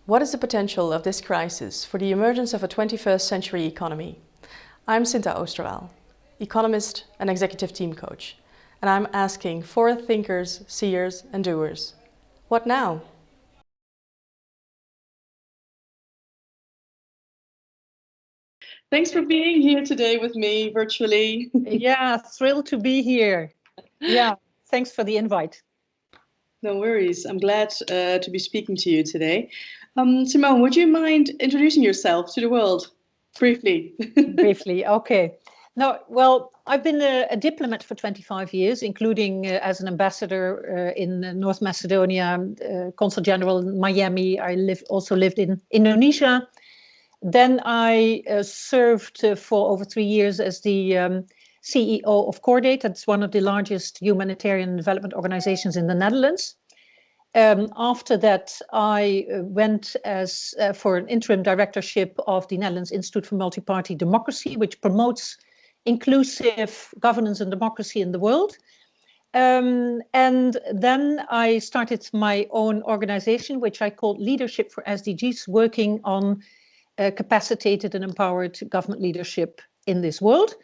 What is the potential of this crisis for the emergence of a 21st century economy? I'm Shinta Oosterwaal, economist and executive team coach, and I'm asking forward thinkers, seers and doers, what now? Thanks for being here today with me virtually. Yeah, thrilled to be here. Yeah, thanks for the invite. No worries. I'm glad to be speaking to you today. Simone, would you mind introducing yourself to the world briefly? Briefly, okay. No, well, I've been a diplomat for 25 years, including as an ambassador in North Macedonia, consul general in Miami. I also lived in Indonesia. Then I served for over 3 years as the CEO of Cordaid. That's one of the largest humanitarian development organizations in the Netherlands. After that, I went as for an interim directorship of the Netherlands Institute for Multi-Party Democracy, which promotes inclusive governance and democracy in the world. And then I started my own organization, which I called Leadership for SDGs, working on capacitated and empowered government leadership in this world.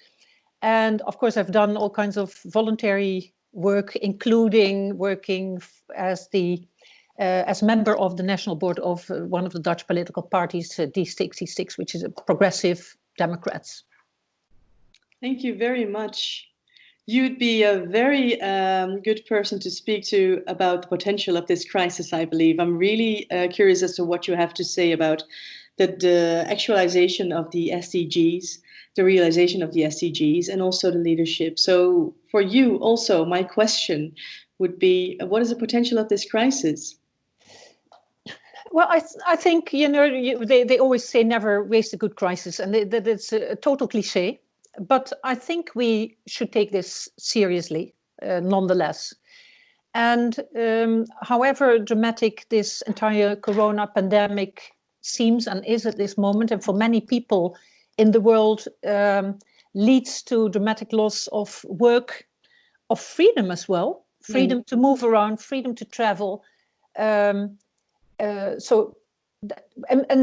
And of course, I've done all kinds of voluntary work, including working as member of the national board of one of the Dutch political parties, D66, which is a progressive Democrats. Thank you very much. You'd be a very good person to speak to about the potential of this crisis, I believe. I'm really curious as to what you have to say about the actualization of the SDGs, the realization of the SDGs, and also the leadership. So for you also, my question would be, what is the potential of this crisis? Well, I think, they always say never waste a good crisis, and that it's a total cliche. But I think we should take this seriously, nonetheless. And however dramatic this entire corona pandemic seems and is at this moment, and for many people in the world leads to dramatic loss of work, of freedom as well, freedom to move around, freedom to travel. And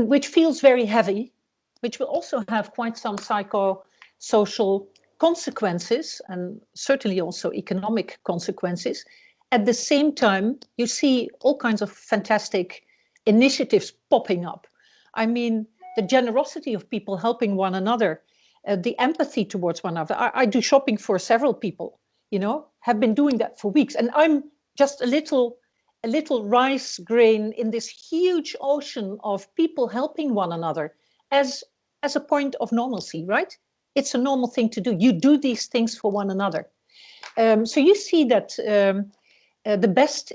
which feels very heavy, which will also have quite some psychosocial consequences and certainly also economic consequences. At the same time, you see all kinds of fantastic initiatives popping up. I mean, the generosity of people helping one another, the empathy towards one another. I do shopping for several people, have been doing that for weeks. And I'm just a little rice grain in this huge ocean of people helping one another as a point of normalcy, right? It's a normal thing to do. You do these things for one another. So you see that the best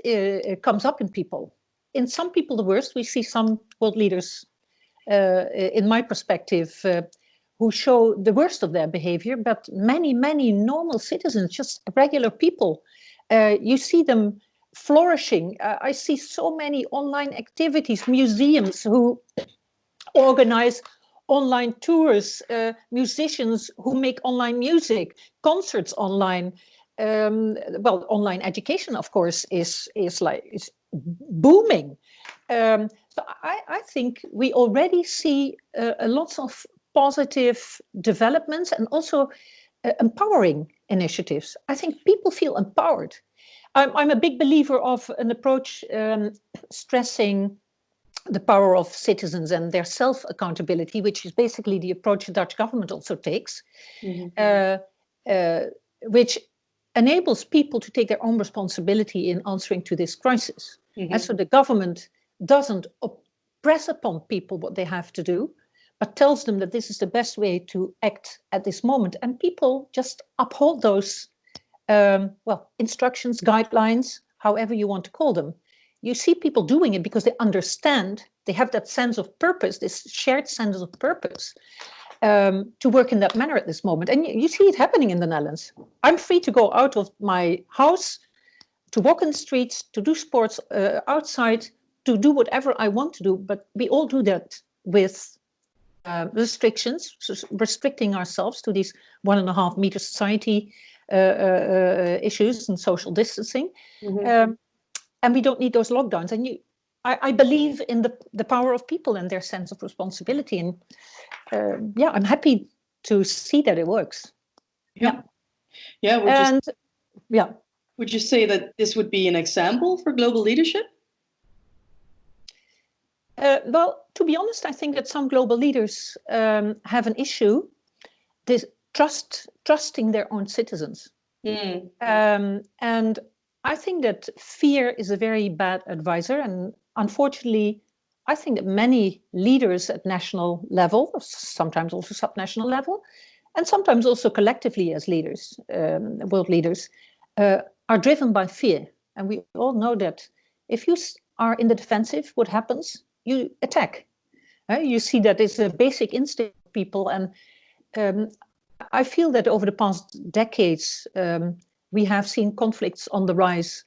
comes up in people. In some people, the worst. We see some world leaders, in my perspective, who show the worst of their behavior, but many, many normal citizens, just regular people, you see them flourishing. I see so many online activities, museums who organize online tours, musicians who make online music, concerts online. Well, online education, of course, is booming. So I think we already see lots of positive developments and also empowering initiatives. I think people feel empowered. I'm a big believer of an approach stressing the power of citizens and their self-accountability, which is basically the approach the Dutch government also takes, which enables people to take their own responsibility in answering to this crisis. And so the government doesn't press upon people what they have to do, but tells them that this is the best way to act at this moment. And people just uphold those instructions, guidelines, however you want to call them. You see people doing it because they understand, they have that sense of purpose, this shared sense of purpose to work in that manner at this moment. And you see it happening in the Netherlands. I'm free to go out of my house, to walk in the streets, to do sports outside, to do whatever I want to do. But we all do that with restrictions, so restricting ourselves to these 1.5 meter society issues and social distancing. And we don't need those lockdowns. And I believe in the power of people and their sense of responsibility. And yeah, I'm happy to see that it works. Yeah. Yeah. Would you say that this would be an example for global leadership? Well, to be honest, I think that some global leaders have an issue, this trusting their own citizens. And I think that fear is a very bad advisor. And unfortunately, I think that many leaders at national level, sometimes also subnational level, and sometimes also collectively as leaders, world leaders, are driven by fear. And we all know that if you are in the defensive, what happens? You attack. You see that it's a basic instinct of people. And I feel that over the past decades, we have seen conflicts on the rise.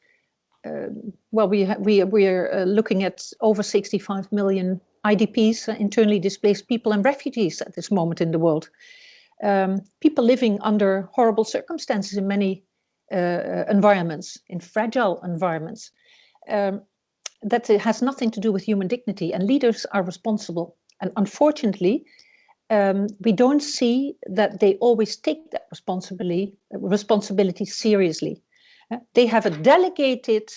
Well, we are looking at over 65 million IDPs, internally displaced people, and refugees at this moment in the world. People living under horrible circumstances in many environments, in fragile environments. That it has nothing to do with human dignity, and leaders are responsible. And unfortunately, we don't see that they always take that responsibility seriously. They have a delegated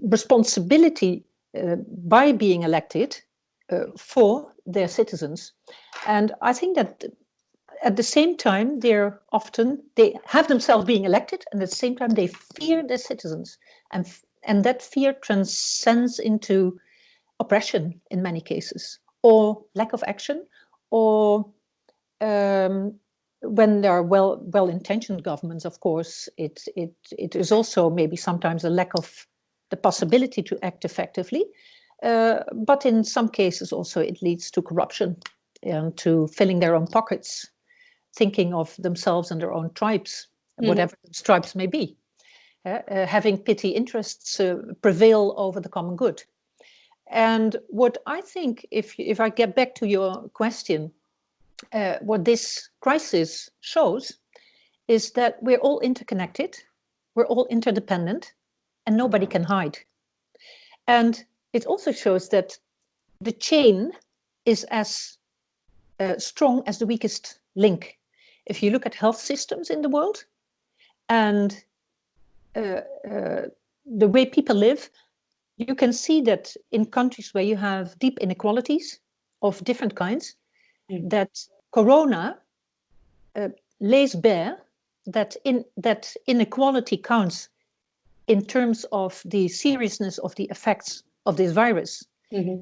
responsibility by being elected for their citizens. And I think that at the same time, they have themselves being elected, and at the same time, they fear their citizens. And that fear transcends into oppression in many cases, or lack of action, or when there are well-intentioned governments, of course, it is also maybe sometimes a lack of the possibility to act effectively. But in some cases also it leads to corruption and to filling their own pockets, thinking of themselves and their own tribes, whatever those tribes may be. Having petty interests prevail over the common good. And what I think, if I get back to your question, what this crisis shows is that we're all interconnected, we're all interdependent, and nobody can hide. And it also shows that the chain is as strong as the weakest link. If you look at health systems in the world and the way people live, you can see that in countries where you have deep inequalities of different kinds, that Corona lays bare that inequality counts in terms of the seriousness of the effects of this virus.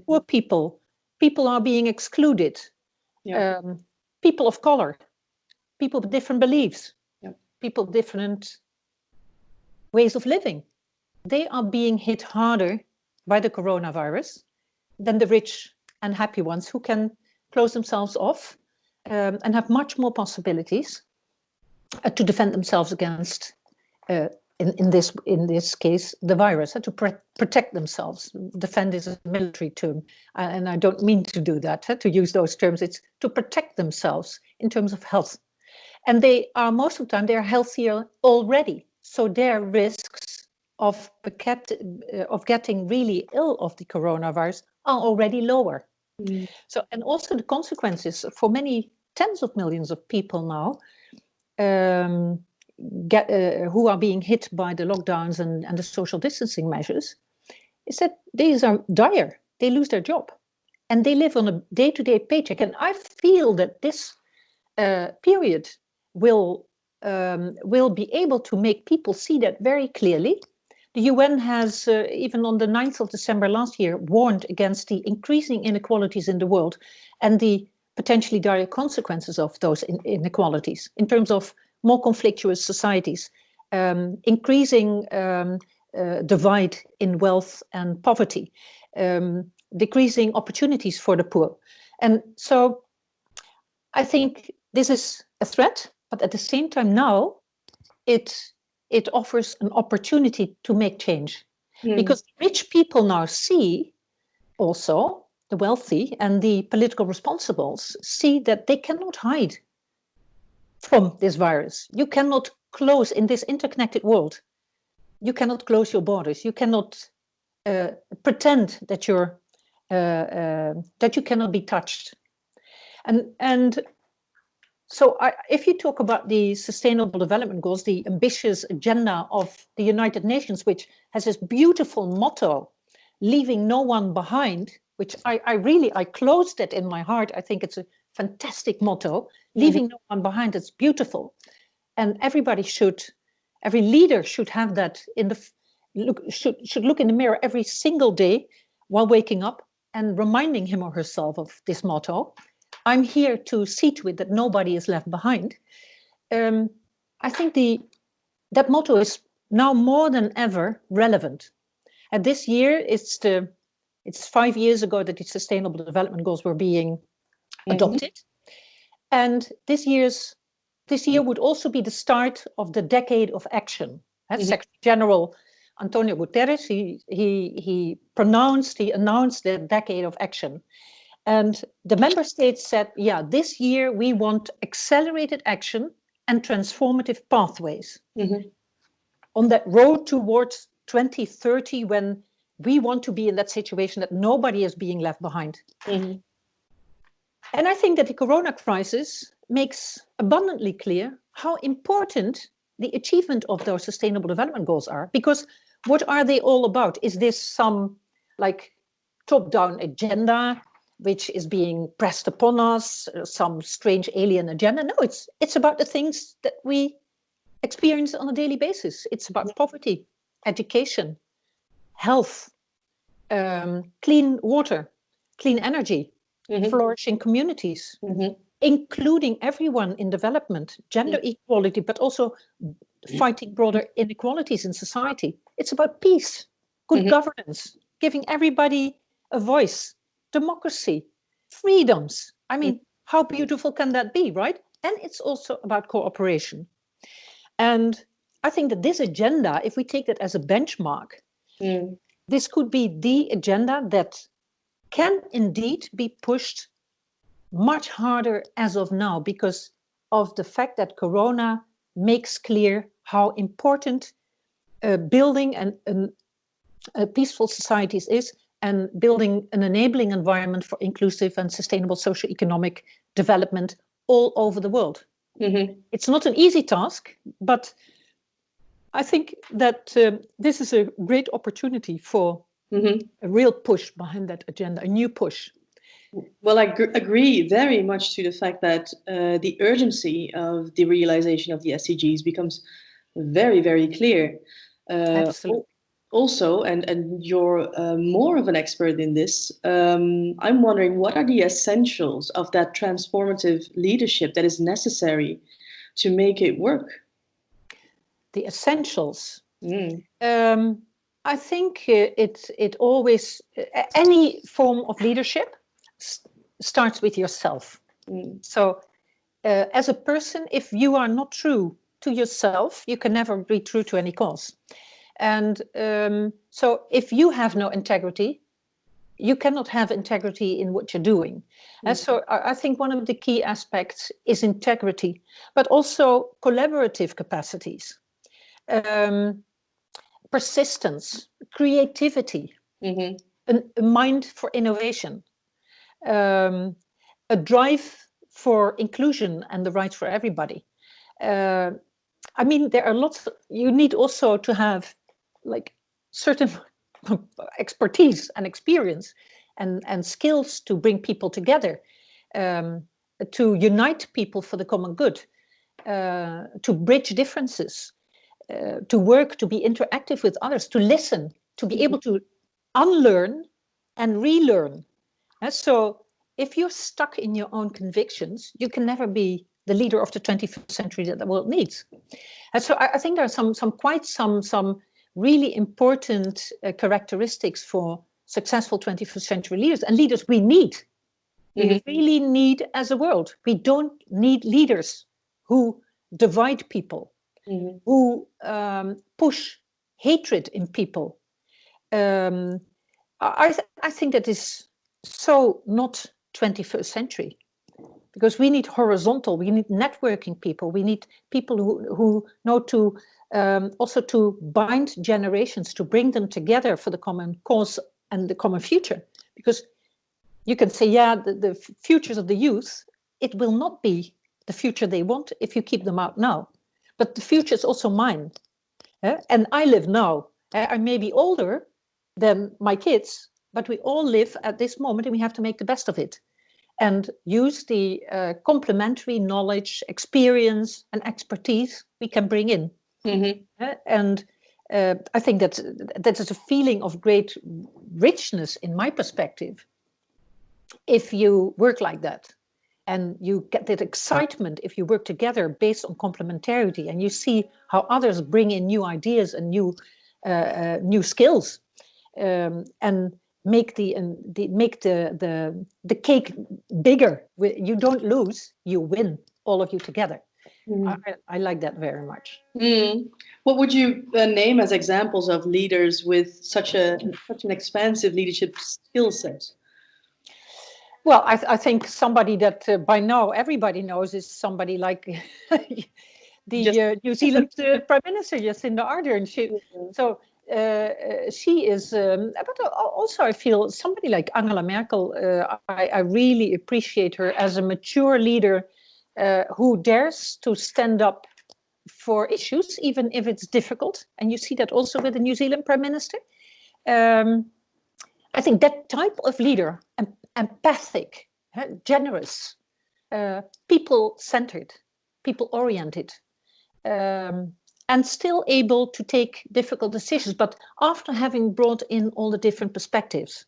Poor people are being excluded, people of color, people with different beliefs, people with different ways of living. They are being hit harder by the coronavirus than the rich and happy ones who can close themselves off and have much more possibilities to defend themselves against, in this case, the virus, to protect themselves. Defend is a military term, and I don't mean to do that, to use those terms. It's to protect themselves in terms of health. And they are, most of the time, they're healthier already. So their risks of getting really ill of the coronavirus are already lower. So, and also the consequences for many tens of millions of people now who are being hit by the lockdowns and the social distancing measures, is that these are dire. They lose their job and they live on a day-to-day paycheck. And I feel that this period will be able to make people see that very clearly. The UN has, even on the 9th of December last year, warned against the increasing inequalities in the world and the potentially dire consequences of those inequalities in terms of more conflictuous societies, increasing divide in wealth and poverty, decreasing opportunities for the poor. And so I think this is a threat, but at the same time now, it offers an opportunity to make change. Because rich people now see also, the wealthy and the political responsibles see that they cannot hide from this virus. You cannot close in this interconnected world. you cannot close your borders. You cannot pretend that that you cannot be touched. And so if you talk about the Sustainable Development Goals, the ambitious agenda of the United Nations, which has this beautiful motto, leaving no one behind, which I closed it in my heart. I think it's a fantastic motto, leaving no one behind. It's beautiful. And every leader should have that should look in the mirror every single day while waking up and reminding him or herself of this motto. I'm here to see to it that nobody is left behind. I think that motto is now more than ever relevant. And this year, it's 5 years ago that the Sustainable Development Goals were being adopted. And this year would also be the start of the decade of action. Secretary General Antonio Guterres, he announced the decade of action. And the member states said, yeah, this year we want accelerated action and transformative pathways on that road towards 2030, when we want to be in that situation that nobody is being left behind. And I think that the corona crisis makes abundantly clear how important the achievement of those Sustainable Development Goals are. Because what are they all about? Is this some like top-down agenda which is being pressed upon us, some strange alien agenda? No, it's about the things that we experience on a daily basis. It's about poverty, education, health, clean water, clean energy, flourishing communities, including everyone in development, gender equality, but also fighting broader inequalities in society. It's about peace, good governance, giving everybody a voice, democracy, freedoms. I mean, how beautiful can that be, right? And it's also about cooperation. And I think that this agenda, if we take that as a benchmark, this could be the agenda that can indeed be pushed much harder as of now, because of the fact that Corona makes clear how important building peaceful societies is, and building an enabling environment for inclusive and sustainable socio-economic development all over the world. It's not an easy task, but I think that this is a great opportunity for a real push behind that agenda, a new push. Well, I agree very much to the fact that the urgency of the realization of the SDGs becomes very, very clear. Absolutely. Also, and you're more of an expert in this, I'm wondering, what are the essentials of that transformative leadership that is necessary to make it work? The essentials. I think it always, any form of leadership starts with yourself. So as a person, if you are not true to yourself, you can never be true to any cause. And so if you have no integrity, you cannot have integrity in what you're doing. And so I think one of the key aspects is integrity, but also collaborative capacities, persistence, creativity, a mind for innovation, a drive for inclusion and the rights for everybody. I mean, there are lots. You need also to have like certain expertise and experience and skills to bring people together, to unite people for the common good, to bridge differences, to work, to be interactive with others, to listen, to be able to unlearn and relearn. And so if you're stuck in your own convictions, you can never be the leader of the 21st century that the world needs. And so I think there are some really important characteristics for successful 21st century leaders, and leaders we need. We really need as a world. We don't need leaders who divide people, who push hatred in people. I think that is so not 21st century. because we need horizontal, we need networking people, we need people who know to also to bind generations, to bring them together for the common cause and the common future. Because you can say, yeah, the futures of the youth, it will not be the future they want if you keep them out now. But the future is also mine. And I live now. I may be older than my kids, but we all live at this moment and we have to make the best of it and use the complementary knowledge, experience, and expertise we can bring in. And I think that is a feeling of great richness in my perspective if you work like that. And you get that excitement if you work together based on complementarity, and you see how others bring in new ideas and new skills, and make the cake bigger. You don't lose, you win, all of you together. I like that very much. What would you name as examples of leaders with such an expansive leadership skill set? Well, I think somebody that by now everybody knows is somebody like the New Zealand Prime Minister, Jacinda Ardern. She is, but also I feel somebody like Angela Merkel. I really appreciate her as a mature leader who dares to stand up for issues, even if it's difficult. And you see that also with the New Zealand Prime Minister. I think that type of leader, empathic, generous, people-centered, people-oriented, and still able to take difficult decisions, but after having brought in all the different perspectives,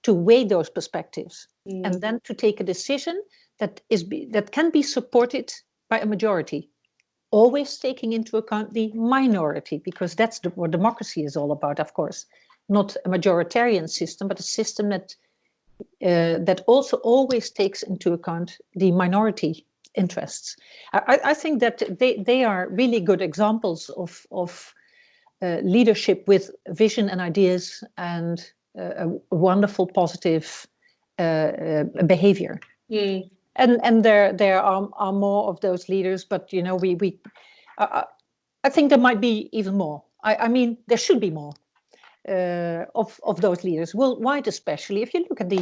to weigh those perspectives, and then to take a decision that can be supported by a majority, always taking into account the minority, because that's what democracy is all about, of course. Not a majoritarian system, but a system that also always takes into account the minority interests. I think that they are really good examples of leadership with vision and ideas and a wonderful positive behavior. And there are more of those leaders, but you know, I think there might be even more. I mean, there should be more. Of those leaders, worldwide especially. If you look at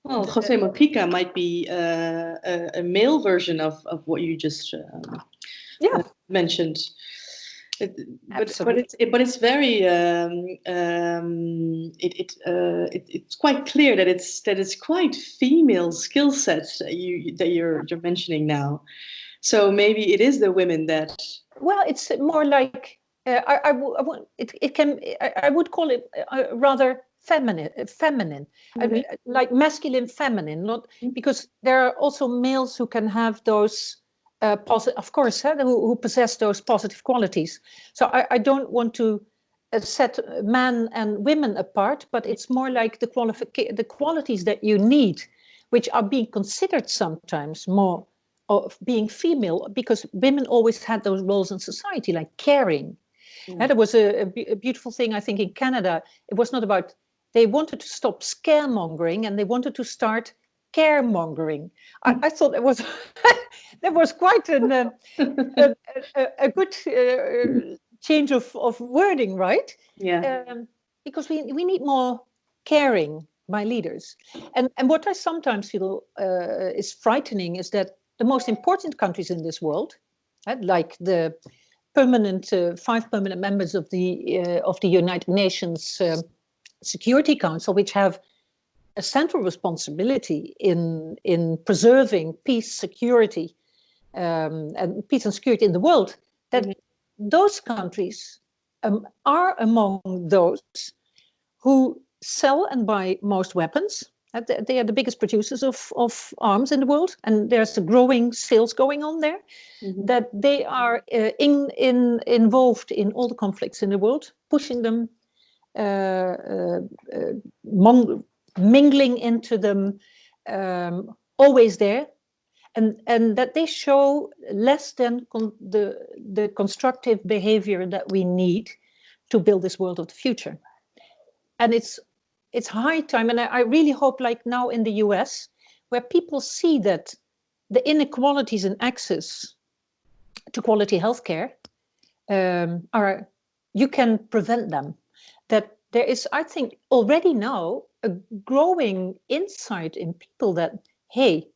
well, José Mojica might be a male version of what you just mentioned. But it's very it's quite clear that it's quite female skill sets that you're mentioning now. So maybe it is the women that. Well, it's more like. I would call it rather feminine, like masculine feminine, not because there are also males who can have those positive, of course, who possess those positive qualities. So I don't want to set men and women apart, but it's more like the qualities that you need, which are being considered sometimes more of being female, because women always had those roles in society, like caring. There was a beautiful thing, I think, in Canada. It was not about, they wanted to stop scaremongering and they wanted to start caremongering. I thought it was that was quite a good change of wording, right? Yeah. Because we need more caring by leaders. And what I sometimes feel is frightening is that the most important countries in this world, like the five permanent members of the United Nations Security Council, which have a central responsibility in preserving peace, security, and peace and security in the world, that those countries are among those who sell and buy most weapons. They are the biggest producers of arms in the world, and there's a growing sales going on there. That they are involved in all the conflicts in the world, pushing them, mingling into them, always there, and that they show less than the constructive behavior that we need to build this world of the future. And it's high time, and I really hope, like now in the US, where people see that the inequalities in access to quality healthcare you can prevent them. That there is, I think, already now a growing insight in people that, hey,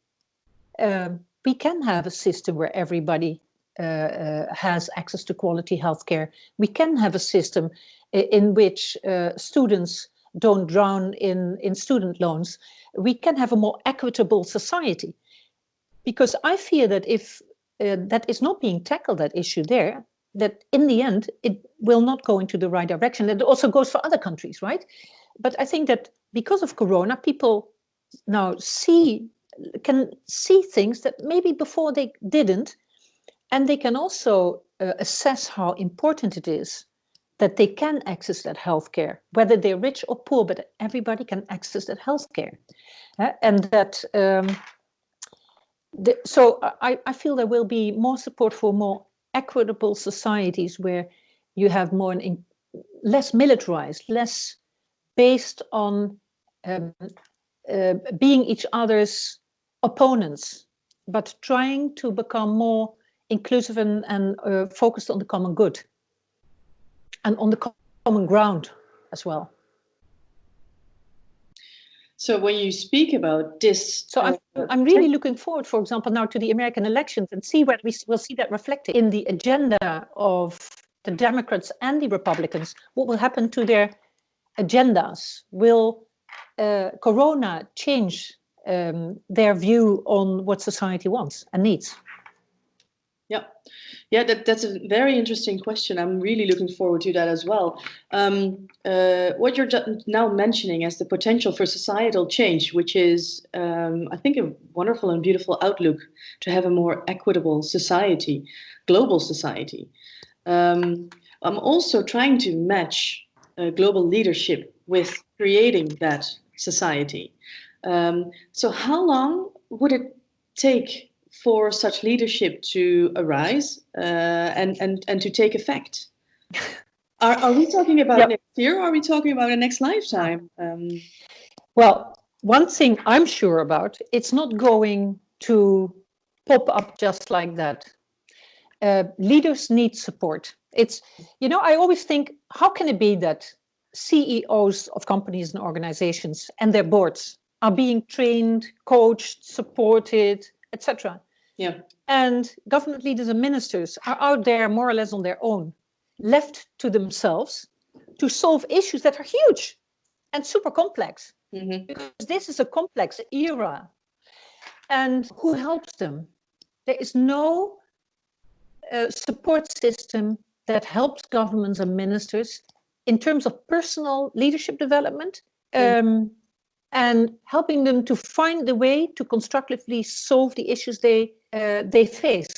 we can have a system where everybody has access to quality healthcare. We can have a system in which students don't drown in student loans. We can have a more equitable society. Because I fear that if that is not being tackled, that issue there, that in the end, it will not go into the right direction. It also goes for other countries, right? But I think that because of Corona, people now can see things that maybe before they didn't. And they can also assess how important it is that they can access that healthcare, whether they're rich or poor, but everybody can access that healthcare. And that, so I feel there will be more support for more equitable societies where you have more less militarized, less based on being each other's opponents, but trying to become more inclusive and focused on the common good and on the common ground as well. So when you speak about this... So I'm really looking forward, for example, now to the American elections and see whether we will see that reflected in the agenda of the Democrats and the Republicans. What will happen to their agendas? Will Corona change their view on what society wants and needs? Yeah, that's a very interesting question. I'm really looking forward to that as well. What you're now mentioning as the potential for societal change, which is, I think, a wonderful and beautiful outlook to have a more equitable society, global society. I'm also trying to match global leadership with creating that society. So how long would it take for such leadership to arise and to take effect? Are we talking about next year, or are we talking about a next lifetime? Well, one thing I'm sure about, it's not going to pop up just like that. Leaders need support. It's, I always think, how can it be that CEOs of companies and organizations and their boards are being trained, coached, supported, etc. Yeah. And government leaders and ministers are out there more or less on their own, left to themselves to solve issues that are huge and super complex. Mm-hmm. Because this is a complex era. And who helps them? There is no support system that helps governments and ministers in terms of personal leadership development, and helping them to find the way to constructively solve the issues they face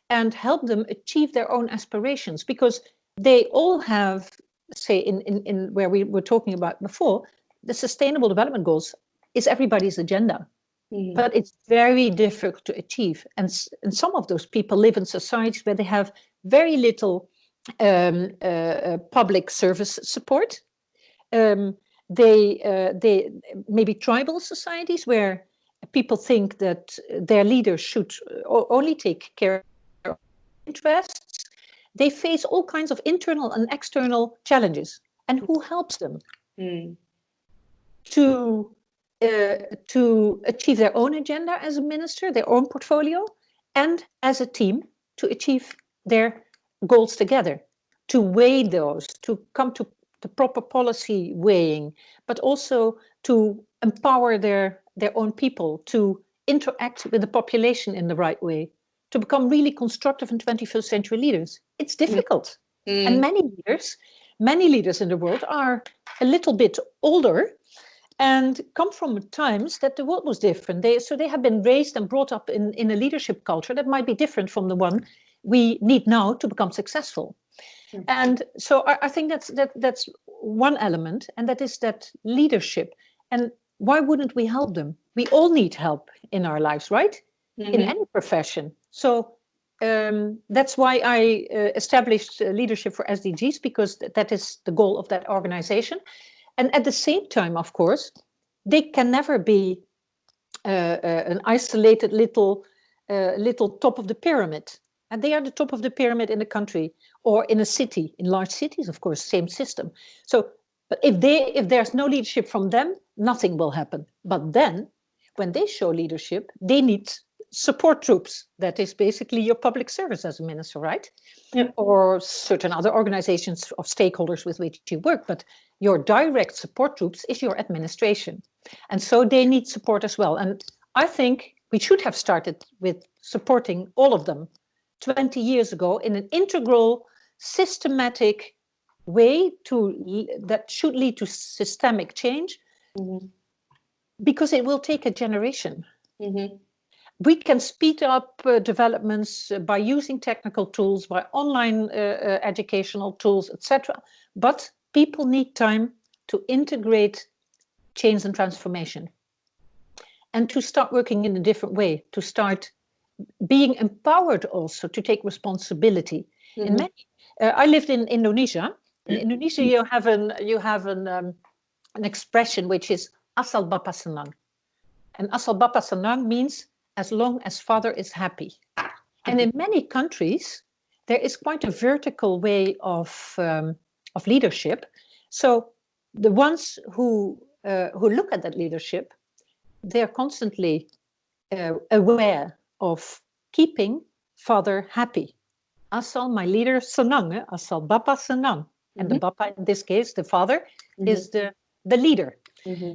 and help them achieve their own aspirations, because they all have, say, in where we were talking about before, the Sustainable Development Goals is everybody's agenda. But it's very difficult to achieve. And some of those people live in societies where they have very little public service support. They maybe tribal societies where people think that their leaders should only take care of interests. They face all kinds of internal and external challenges. And who helps them to achieve their own agenda as a minister, their own portfolio, and as a team to achieve their goals together, to weigh those, to come to the proper policy weighing, but also to empower their own people, to interact with the population in the right way, to become really constructive and 21st century leaders. It's difficult. And many leaders in the world are a little bit older and come from times that the world was different. So they have been raised and brought up in a leadership culture that might be different from the one we need now to become successful. And so I think that's one element, and that is that leadership. And why wouldn't we help them? We all need help in our lives, right? In any profession. So that's why I established Leadership for SDGs, because that is the goal of that organization. And at the same time, of course, they can never be an isolated little little top of the pyramid. And they are the top of the pyramid in a country or in a city. In large cities, of course, same system. So, but if there's no leadership from them, nothing will happen. But then, when they show leadership, they need support troops. That is basically your public service as a minister, right? Yep. Or certain other organizations of stakeholders with which you work. But your direct support troops is your administration. And so they need support as well. And I think we should have started with supporting all of them 20 years ago in an integral, systematic way that should lead to systemic change, because it will take a generation. We can speed up developments by using technical tools, by online educational tools, etc. But people need time to integrate change and transformation and to start working in a different way, to start being empowered also to take responsibility. In many, I lived in Indonesia. In Indonesia, you have an expression which is asal bapa senang, and asal bapa senang means as long as father is happy. And in many countries, there is quite a vertical way of leadership. So the ones who look at that leadership, they're constantly aware of keeping father happy. Asal my leader senang, asal bapa senang. And the bapa, in this case, the father, is the leader.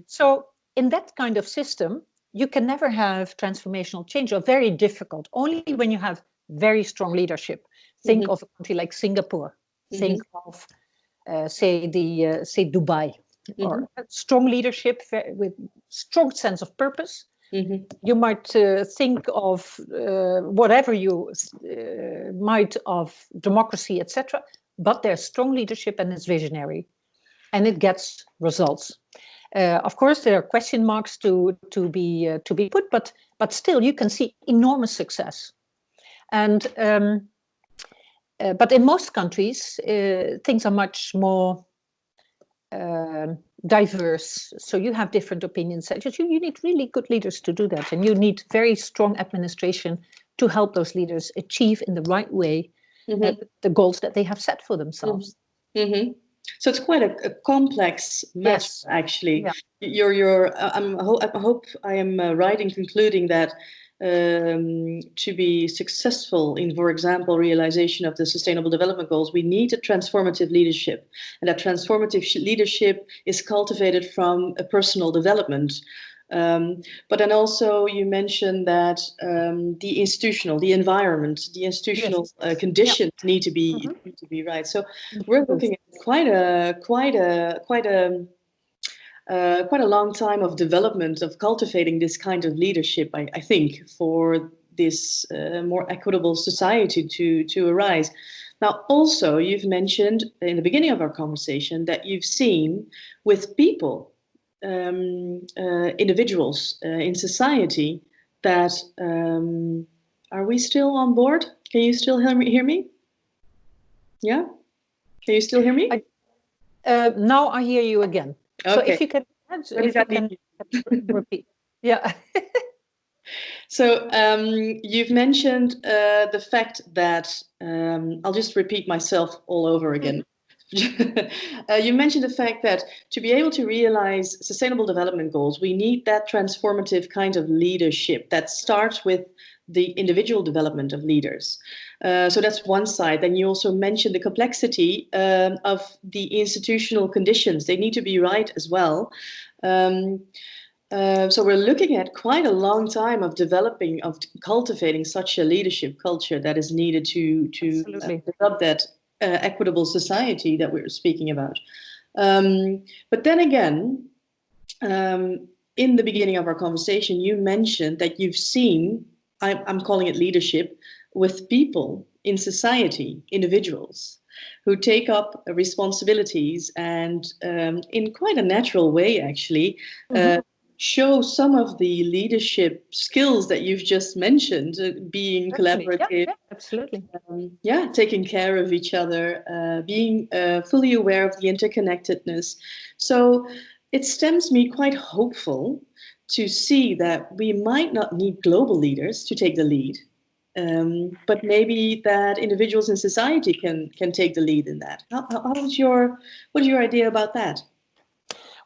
So in that kind of system, you can never have transformational change, or very difficult, only when you have very strong leadership. Think of a country like Singapore. Think of, say Dubai, or strong leadership with strong sense of purpose. You might think of whatever you might of democracy, etc. But there's strong leadership and it's visionary, and it gets results. Of course, there are question marks to be put, but still you can see enormous success. And but in most countries, things are much more diverse. So you have different opinions. You need really good leaders to do that, and you need very strong administration to help those leaders achieve in the right way the goals that they have set for themselves. So it's quite a complex match, actually. Yeah. I hope I am right in concluding that to be successful in, for example, realization of the Sustainable Development Goals, we need a transformative leadership. And that transformative leadership is cultivated from a personal development. But then also you mentioned that the institutional, the environment, the institutional conditions need to be right. So we're looking at quite a long time of development of cultivating this kind of leadership, I think, for this more equitable society to arise. Now, also, you've mentioned in the beginning of our conversation that you've seen with people, individuals in society, that are we still on board? Can you still hear me? Yeah? Can you still hear me? Now I hear you again. Okay. So if you can repeat. Yeah. So you've mentioned the fact that, I'll just repeat myself all over again. You mentioned the fact that to be able to realize Sustainable Development Goals, we need that transformative kind of leadership that starts with the individual development of leaders. So that's one side. Then you also mentioned the complexity of the institutional conditions. They need to be right as well. So we're looking at quite a long time of cultivating such a leadership culture that is needed to develop that equitable society that we're speaking about. But then again, in the beginning of our conversation, you mentioned that you've seen, I'm calling it leadership, with people in society, individuals, who take up responsibilities and in quite a natural way, actually, show some of the leadership skills that you've just mentioned, being collaborative, absolutely, taking care of each other, being fully aware of the interconnectedness. So it stems me quite hopeful to see that we might not need global leaders to take the lead, but maybe that individuals in society can take the lead in that. What's your idea about that?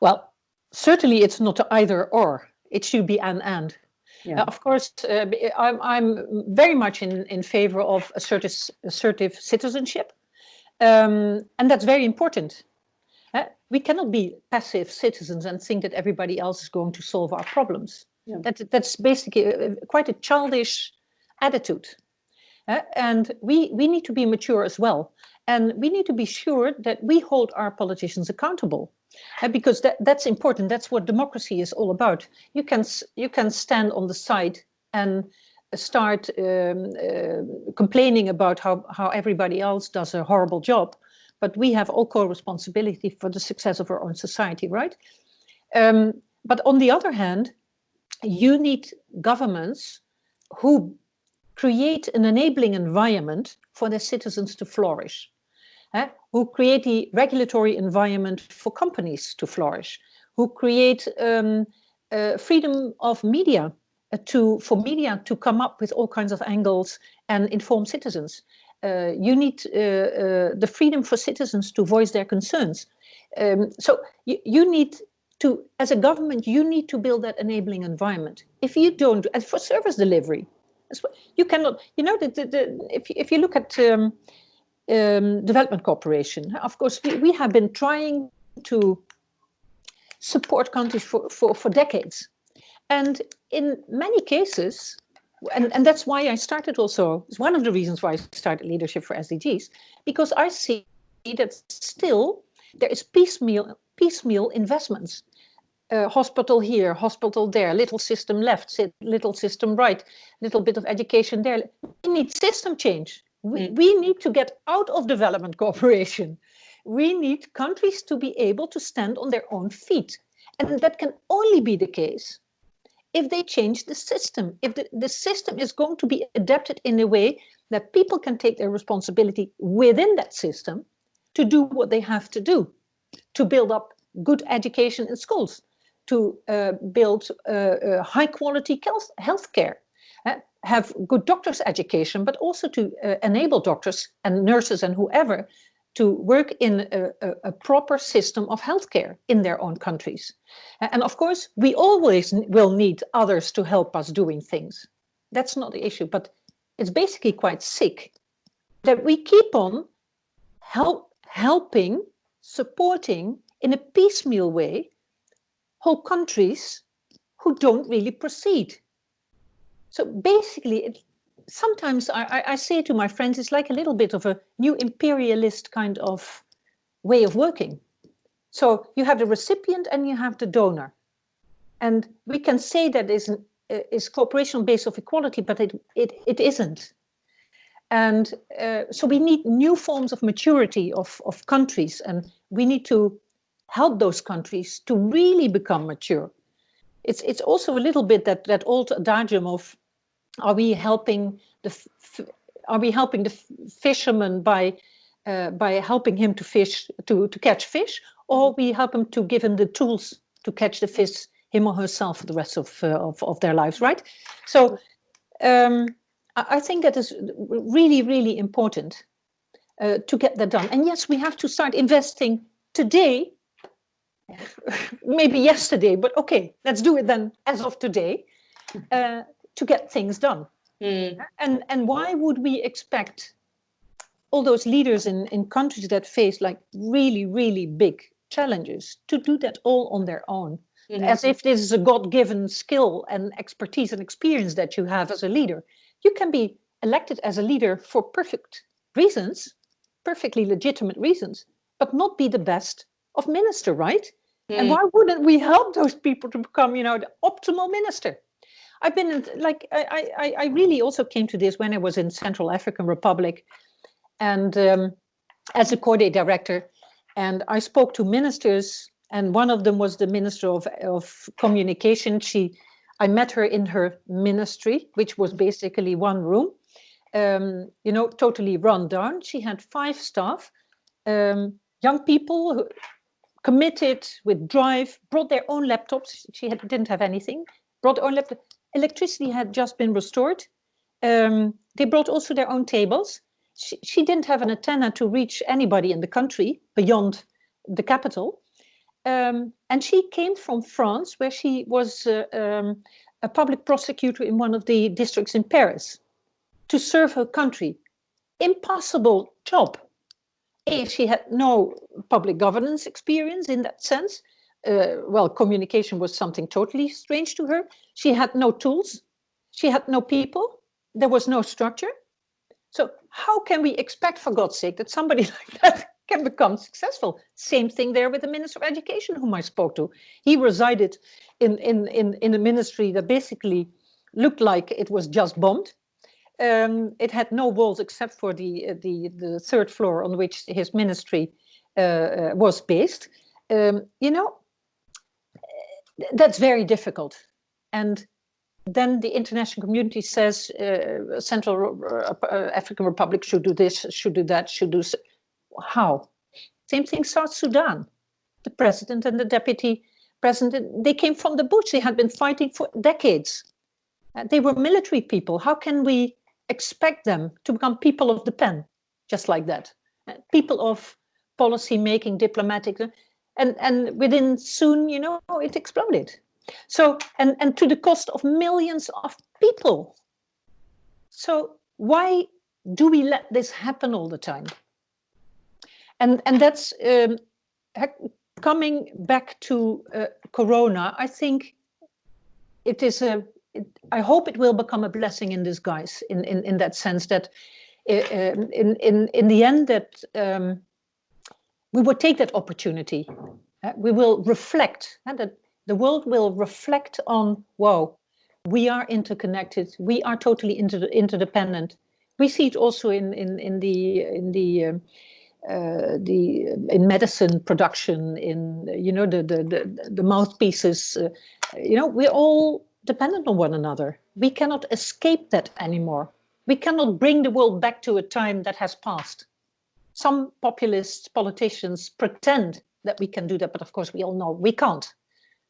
Well, certainly it's not either or. It should be and. Yeah. Of course, I'm very much in favor of assertive citizenship, and that's very important. We cannot be passive citizens and think that everybody else is going to solve our problems. Yeah. That's basically quite a childish attitude. And we need to be mature as well. And we need to be sure that we hold our politicians accountable. Because that's important. That's what democracy is all about. You can stand on the side and start complaining about how everybody else does a horrible job. But we have all co-responsibility for the success of our own society, right? But on the other hand, you need governments who create an enabling environment for their citizens to flourish, who create the regulatory environment for companies to flourish, who create freedom of media for media to come up with all kinds of angles and inform citizens. You need the freedom for citizens to voice their concerns. So you need to, as a government, you need to build that enabling environment. If you don't, and for service delivery, you cannot, if you look at development cooperation, of course, we have been trying to support countries for decades. And in many cases, and that's why I started also, it's one of the reasons why I started Leadership for SDGs, because I see that still there is piecemeal investments. Hospital here, hospital there, little system left, little system right, little bit of education there. We need system change. We need to get out of development cooperation. We need countries to be able to stand on their own feet. And that can only be the case if they change the system, if the system is going to be adapted in a way that people can take their responsibility within that system to do what they have to do, to build up good education in schools, to build high quality healthcare, have good doctors' education, but also to enable doctors and nurses and whoever to work in a proper system of healthcare in their own countries. And of course, we always will need others to help us doing things. That's not the issue, but it's basically quite sick that we keep on helping, supporting in a piecemeal way whole countries who don't really proceed. So basically, sometimes I say to my friends, it's like a little bit of a new imperialist kind of way of working. So you have the recipient and you have the donor. And we can say that is cooperation based of equality, but it isn't. And so we need new forms of maturity of countries, and we need to help those countries to really become mature. It's also a little bit that old adagium of, are we helping the fisherman by helping him to fish to catch fish, or we help him to give him the tools to catch the fish, him or herself, for the rest of their lives, right? So I think that is really, really important to get that done. And yes, we have to start investing today, maybe yesterday, but okay, let's do it then as of today to get things done. And why would we expect all those leaders in countries that face like really, really big challenges to do that all on their own? As if this is a God-given skill and expertise and experience that you have as a leader. You can be elected as a leader for perfect reasons, perfectly legitimate reasons, but not be the best of minister, right? And why wouldn't we help those people to become, the optimal minister? I've been in, I really also came to this when I was in Central African Republic and as a Cordaid director, and I spoke to ministers, and one of them was the Minister of Communication. I met her in her ministry, which was basically one room, totally run down. She had 5 staff, young people committed with drive, brought their own laptops. She didn't have anything, brought their own laptop. Electricity had just been restored. They brought also their own tables. She didn't have an antenna to reach anybody in the country beyond the capital. And she came from France, where she was a public prosecutor in one of the districts in Paris, to serve her country. Impossible job. She had no public governance experience in that sense. Well, communication was something totally strange to her. She had no tools. She had no people. There was no structure. So how can we expect, for God's sake, that somebody like that can become successful? Same thing there with the Minister of Education, whom I spoke to. He resided in a ministry that basically looked like it was just bombed. It had no walls except for the third floor on which his ministry was based. You know, that's very difficult. And then the international community says Central African Republic should do this, should do that, should do so. How? Same thing South Sudan. The president and the deputy president, they came from the bush. They had been fighting for decades. They were military people. How can we expect them to become people of the pen, just like that? People of policy making, diplomatic, and within soon, you know, it exploded. So, and to the cost of millions of people. So why do we let this happen all the time? And that's coming back to Corona. I think it is I hope it will become a blessing in disguise, in that sense that in the end that we will take that opportunity. We will reflect, that the world will reflect on, whoa, we are interconnected, we are totally interdependent. We see it also in medicine production, in the mouthpieces. We're all dependent on one another. We cannot escape that anymore. We cannot bring the world back to a time that has passed. Some populist politicians pretend that we can do that, but of course we all know we can't.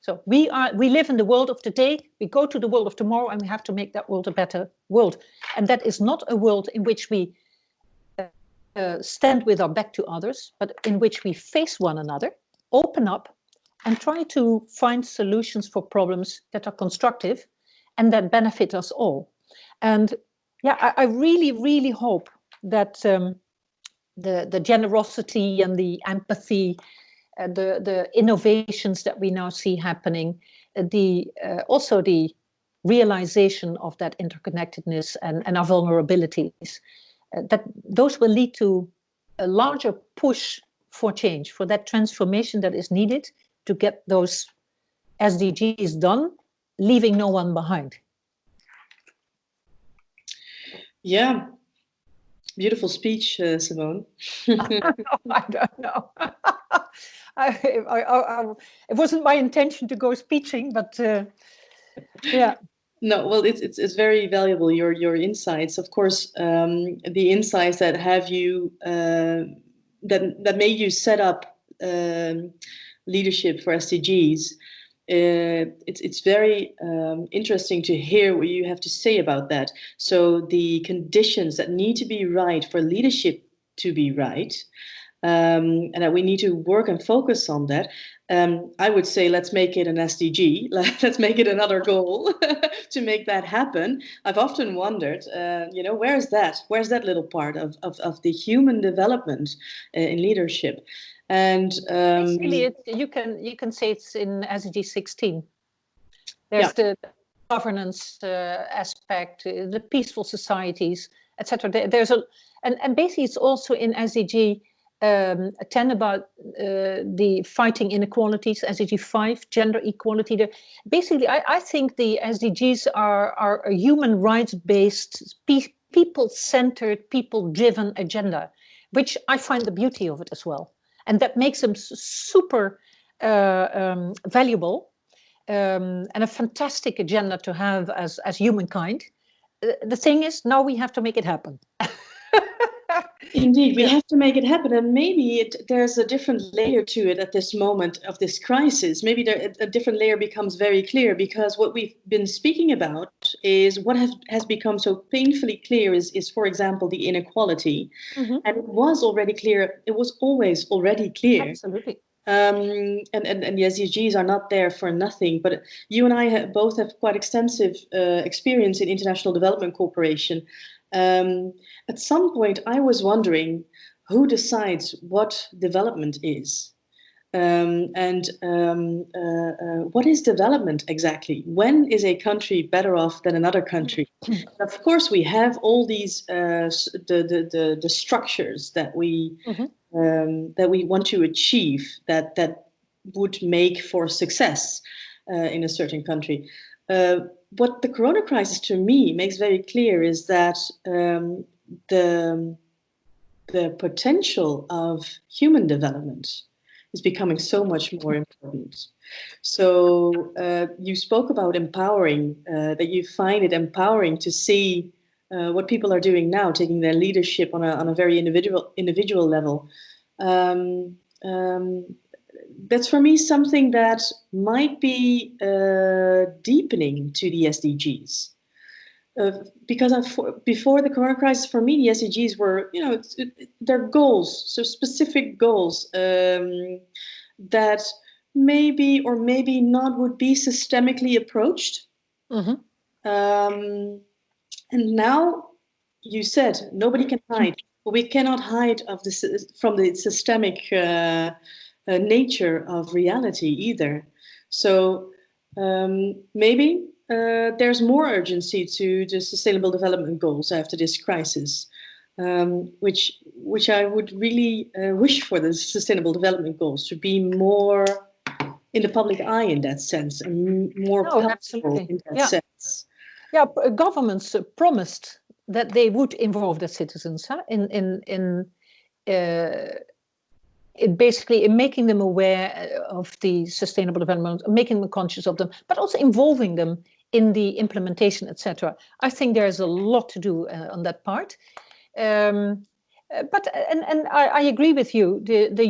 So we live in the world of today, we go to the world of tomorrow, and we have to make that world a better world. And that is not a world in which we stand with our back to others, but in which we face one another, open up, and try to find solutions for problems that are constructive and that benefit us all. And yeah, I really, really hope that the generosity and the empathy, the innovations that we now see happening, also the realization of that interconnectedness and our vulnerabilities, that those will lead to a larger push for change, for that transformation that is needed to get those SDGs done, leaving no one behind. Yeah, beautiful speech, Simone. I don't know. It wasn't my intention to go speeching, but yeah. No, well, it's very valuable, your insights. Of course, the insights that have you that made you set up leadership for SDGs. It's very interesting to hear what you have to say about that. So the conditions that need to be right for leadership to be right, and that we need to work and focus on that. I would say let's make it an SDG. Let's make it another goal to make that happen. I've often wondered, where's that? Where's that little part of the human development in leadership? And basically, you can say it's in SDG 16. There's the governance aspect, the peaceful societies, etc. There's and basically it's also in SDG 10 about the fighting inequalities, SDG 5, gender equality. Basically, I think the SDGs are a human rights-based, people-centered, people-driven agenda, which I find the beauty of it as well. And that makes them super valuable and a fantastic agenda to have as humankind. The thing is, now we have to make it happen. Indeed, we Yeah. have to make it happen, and maybe there's a different layer to it at this moment of this crisis. Maybe a different layer becomes very clear, because what we've been speaking about is what has become so painfully clear is, for example, the inequality. Hmm. And it was already clear, it was always already clear. Absolutely. And the SDGs are not there for nothing. But you and I both have quite extensive experience in international development cooperation. Um, at some point, I was wondering who decides what development is. What is development exactly? When is a country better off than another country? Of course, we have all these the structures Hmm. that we want to achieve, that would make for success in a certain country. Uh, what the Corona crisis to me makes very clear is that the the potential of human development is becoming so much more important. So you spoke about empowering, that you find it empowering to see what people are doing now, taking their leadership on a very individual level. Um, um, that's for me something that might be deepening to the SDGs. Because before the Corona crisis, for me, the SDGs were, they're goals, so specific goals that maybe or maybe not would be systemically approached. Hmm. Um, and now you said nobody can hide. But we cannot hide of this from the systemic nature of reality either. So maybe there's more urgency to the Sustainable Development Goals after this crisis, which I would really wish for the Sustainable Development Goals to be more in the public eye in that sense, and more No, palatable absolutely. in that Yeah. sense. Yeah, governments promised that they would involve their citizens, huh? Uh, basically in making them aware of the sustainable development, making them conscious of them, but also involving them in the implementation, etc. I think there's a lot to do on that part. But I agree with you. The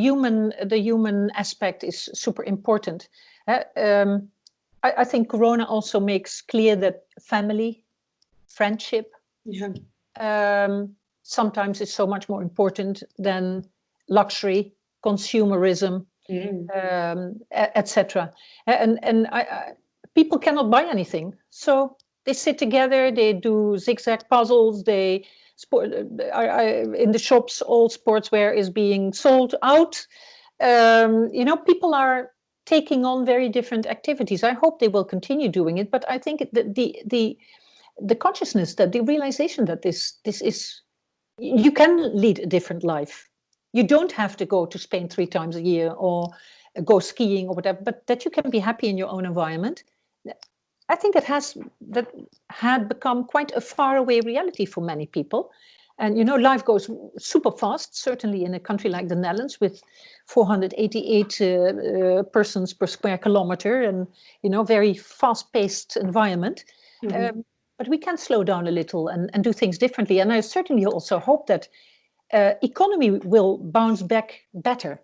human aspect is super important. I think Corona also makes clear that family, friendship, Yeah. sometimes is so much more important than luxury, consumerism, Mm. etc. People cannot buy anything, so they sit together, they do zigzag puzzles, they sport in the shops. All sportswear is being sold out. People are taking on very different activities. I hope they will continue doing it, but I think the consciousness, that the realization that this is, you can lead a different life. You don't have to go to Spain 3 times a year or go skiing or whatever, but that you can be happy in your own environment. I think that had become quite a faraway reality for many people. And life goes super fast, certainly in a country like the Netherlands with 488 persons per square kilometer, and very fast-paced environment. Mhm. But we can slow down a little and do things differently. And I certainly also hope that economy will bounce back better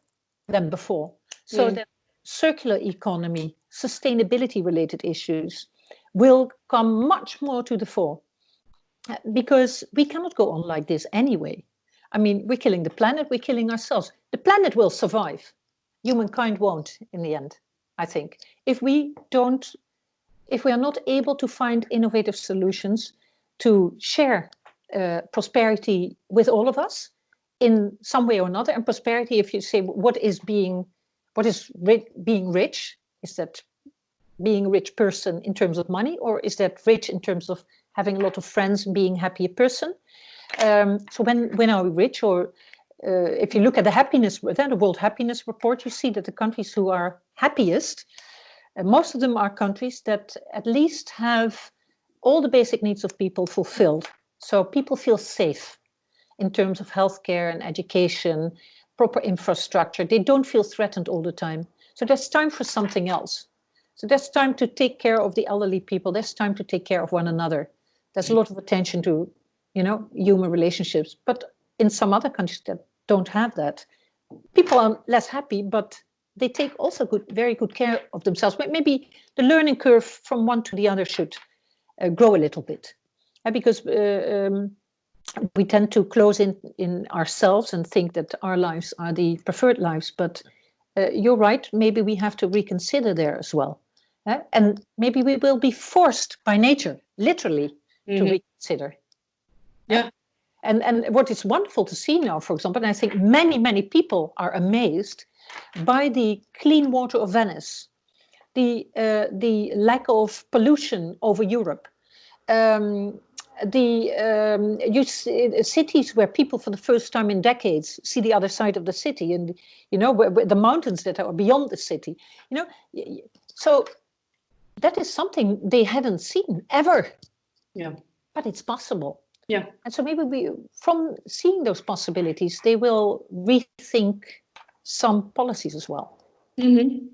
than before, so Mm. that circular economy, sustainability related issues will come much more to the fore, because we cannot go on like this anyway. I mean, we're killing the planet, we're killing ourselves. The planet will survive. Humankind won't in the end, I think. If we are not able to find innovative solutions to share prosperity with all of us in some way or another. And prosperity, if you say, being rich? Is that being a rich person in terms of money, or is that rich in terms of having a lot of friends and being a happy person? So when are we rich? Or if you look at the World Happiness Report, you see that the countries who are happiest, most of them are countries that at least have all the basic needs of people fulfilled. So people feel safe in terms of healthcare and education, proper infrastructure. They don't feel threatened all the time. So there's time for something else. So there's time to take care of the elderly people. There's time to take care of one another. There's a lot of attention to, human relationships. But in some other countries that don't have that, people are less happy, but they take also very good care of themselves. Maybe the learning curve from one to the other should grow a little bit, because we tend to close in ourselves and think that our lives are the preferred lives. But you're right, maybe we have to reconsider there as well. And maybe we will be forced by nature, literally, to reconsider. Yeah. And what is wonderful to see now, for example, and I think many people are amazed by the clean water of Venice, the lack of pollution over Europe, cities where people for the first time in decades see the other side of the city, and where the mountains that are beyond the city. So that is something they hadn't seen ever. Yeah. But it's possible. Yeah. And so maybe from seeing those possibilities, they will rethink some policies as well. And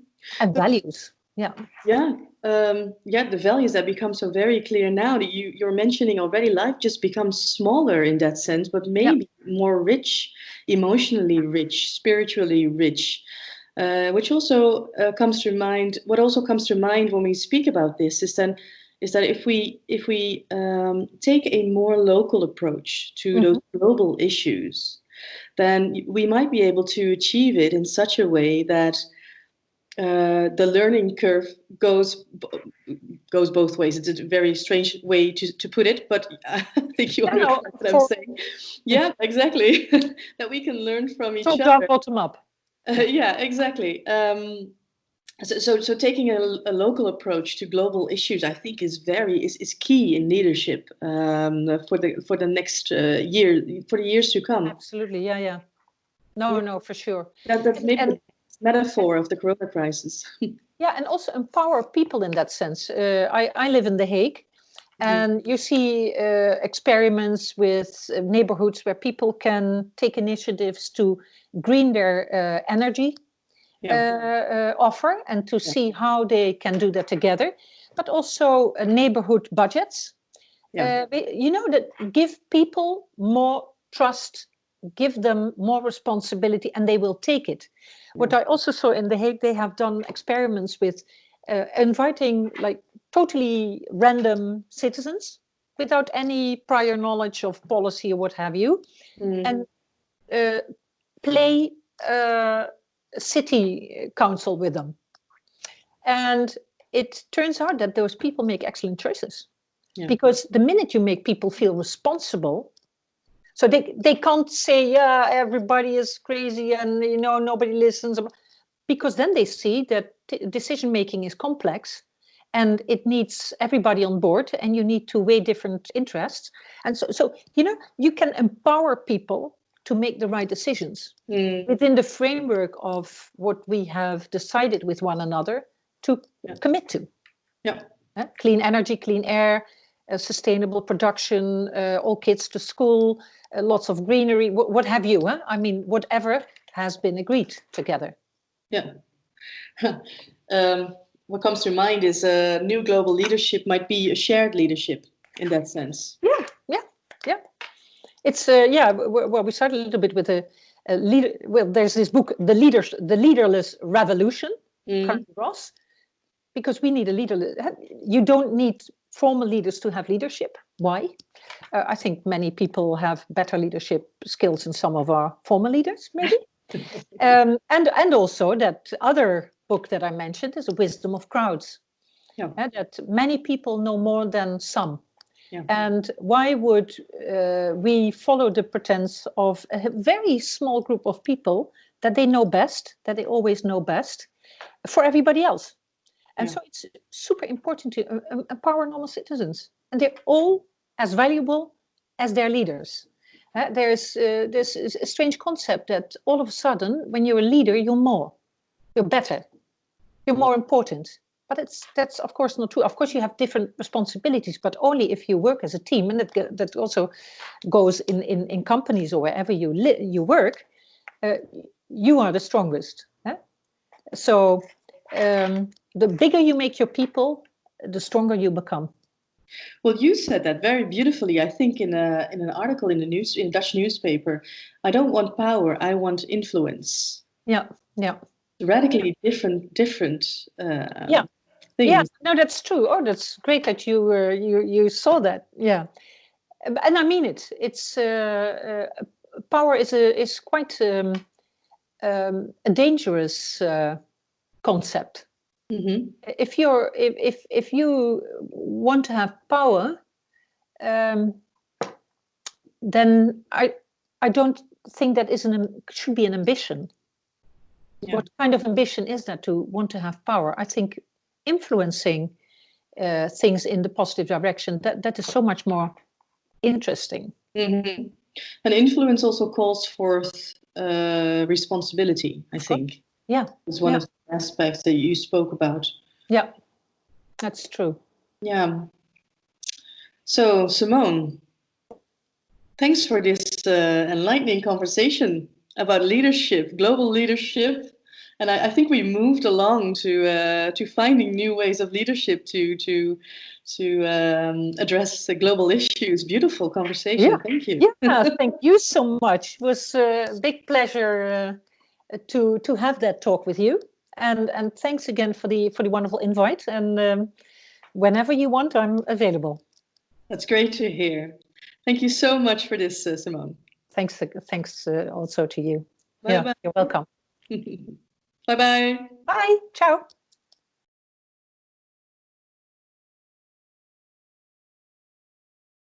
values. Yeah. Yeah. The values that become so very clear now that you're mentioning already, life just becomes smaller in that sense, but maybe more rich, emotionally rich, spiritually rich, which also comes to mind. What also comes to mind when we speak about this is that if we take a more local approach to those global issues, then we might be able to achieve it in such a way that the learning curve goes both ways. It's a very strange way to put it, but I think you understand what I'm saying. Yeah, exactly. That we can learn from each other. Top bottom up. Yeah, exactly. So taking a local approach to global issues, I think, is key in leadership for the next year, for the years to come. Absolutely, yeah. No, for sure. That's maybe the metaphor of the corona crisis. Yeah, and also empower people in that sense. I live in The Hague, and you see experiments with neighborhoods where people can take initiatives to green their energy offer, and to see how they can do that together, but also neighborhood budgets. That give people more trust, give them more responsibility, and they will take it. What I also saw in The Hague, they have done experiments with inviting like totally random citizens without any prior knowledge of policy or what have you, and play city council with them. And it turns out that those people make excellent choices. Because the minute you make people feel responsible, so they can't say, yeah, everybody is crazy and nobody listens, because then they see that decision making is complex and it needs everybody on board, and you need to weigh different interests. And so you can empower people to make the right decisions within the framework of what we have decided with one another to commit to. Clean energy, clean air, sustainable production, all kids to school, lots of greenery, what have you. I mean, whatever has been agreed together. Yeah. What comes to mind is new global leadership might be a shared leadership in that sense. Yeah. It's well, we started a little bit with a leader. Well, there's this book, The Leaderless Revolution, Karen Ross, because we need a leader. You don't need formal leaders to have leadership. Why? I think many people have better leadership skills than some of our former leaders, maybe. And also that other book that I mentioned is The Wisdom of Crowds. That many people know more than some. And why would we follow the pretense of a very small group of people that they know best, that they always know best, for everybody else? And so it's super important to empower normal citizens. And they're all as valuable as their leaders. There's a strange concept that all of a sudden, when you're a leader, you're better, you're more important. But that's of course not true. Of course, you have different responsibilities, but only if you work as a team. And that also goes in companies or wherever you work. You are the strongest. So the bigger you make your people, the stronger you become. Well, you said that very beautifully. I think in an article in a Dutch newspaper. I don't want power. I want influence. Yeah, yeah, Radically different yeah, yeah. things. No, that's true. Oh, that's great that you saw that. Yeah, and I mean it. It's power is quite a dangerous concept. Hmm. If you want to have power, um, then I don't think that should be an ambition. Yeah. What kind of ambition is that to want to have power? I think influencing things in the positive direction, that is so much more interesting. Hmm. And influence also calls forth responsibility, I Of course. think. Yeah. It's one Yeah. of the aspects that you spoke about. Yeah. That's true. Yeah. So, Simone, thanks for this enlightening conversation about leadership, global leadership. And I think we moved along to finding new ways of leadership to address the global issues. Beautiful conversation. Yeah. Thank you. Yeah. Thank you so much. It was a big pleasure to have that talk with you. And thanks again for the wonderful invite. And whenever you want, I'm available. That's great to hear. Thank you so much for this, Simone. Thanks also to you. Bye Yeah, bye. you're welcome. Bye bye. Bye. Ciao.